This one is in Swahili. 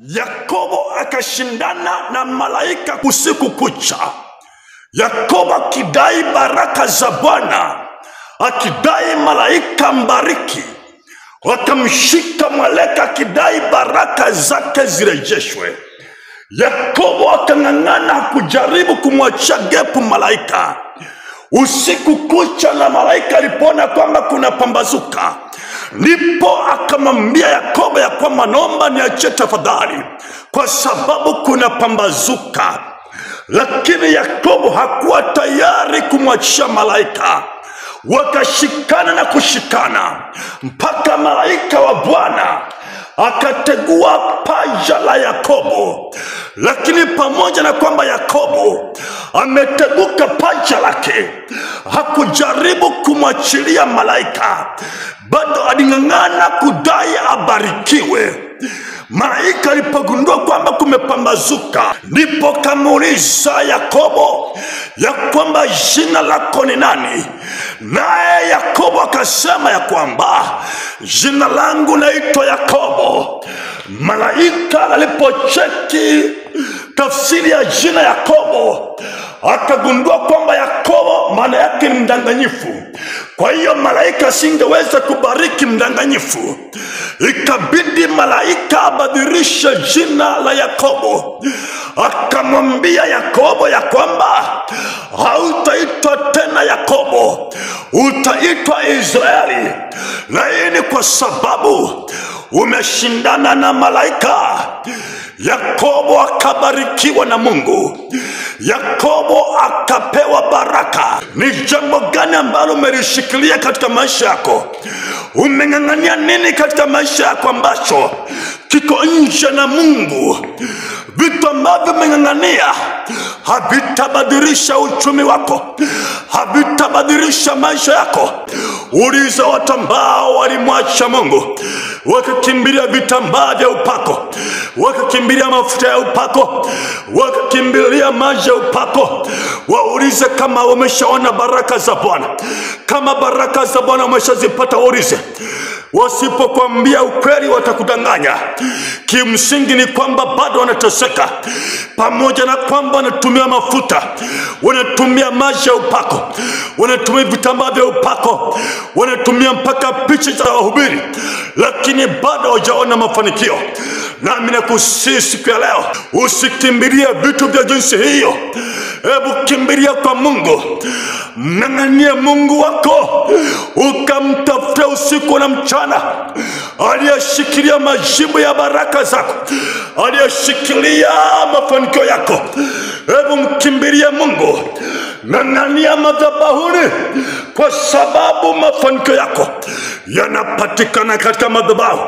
Yakobo akashindana na malaika usiku kucha. Yakobo akidai baraka za Bwana, akidai malaika mbariki. Wakamshika malaika akidai baraka zake zirejeshwe. Yakobo akang'ang'ana kujaribu kumwachia gepu malaika. Usiku kucha na malaika alipona kwamba kuna pambazuka, ndipo akamwambia Yakobo ya kwamba naomba niachie tafadhali, kwa sababu kuna pambazuka. Lakini Yakobo hakuwa tayari kumwachia malaika. Wakashikana na kushikana mpaka malaika wa Bwana akategua paja la Yakobo. Lakini pamoja na kwamba Yakobo ameteguka paja lake, hakujaribu kumwachilia malaika, bado aling'ang'ana kudai abarikiwe. Malaika alipogundua kwamba kumepambazuka, ndipo kamuuliza Yakobo ya kwamba jina lako ni nani? Naye Yakobo akasema ya kwamba jina langu naitwa Yakobo. Malaika alipocheki tafsiri ya jina Yakobo, akagundua kwamba Yakobo maana yake ni mdanganyifu. Kwa hiyo malaika singeweza kubariki mdanganyifu. Ikabidi malaika abadilishe jina la Yakobo. Akamwambia Yakobo ya kwamba hautaitwa tena Yakobo, utaitwa Israeli. Na hii ni kwa sababu umeshindana na malaika. Yakobo akabarikiwa na Mungu. Yakobo akapewa baraka. Ni jambo gani ambalo umelishikilia katika maisha yako? Umeng'ang'ania nini katika maisha yako ambacho kiko nje na Mungu? Vitu ambavyo umeng'ang'ania havitabadilisha uchumi wako, havitabadilisha maisha yako. Uliza watu ambao walimwacha Mungu, wakakimbilia vitambaa vya upako, wakakimbilia mafuta ya upako, wakakimbilia maji ya upako. Waulize kama wameshaona baraka za Bwana. Kama baraka za Bwana wameshazipata, waulize. Wasipokuambia ukweli watakudanganya. Kimsingi ni kwamba bado wanateseka, pamoja na kwamba wanatumia mafuta, wanatumia maji ya upako, wanatumia vitambaa vya upako, wanatumia mpaka picha za wahubiri, lakini bado hawajaona mafanikio. Nami nakusihi siku ya leo, usikimbilie vitu vya jinsi hiyo. Hebu kimbilia kwa Mungu. Mng'ang'anie Mungu wako, ukamtafute usiku na mchana, aliyeshikilia majibu ya baraka zako, aliyeshikilia mafanikio yako. Hebu mkimbilie Mungu. Ng'ang'ania madhabahuni, kwa sababu mafanikio yako yanapatikana katika madhabahu.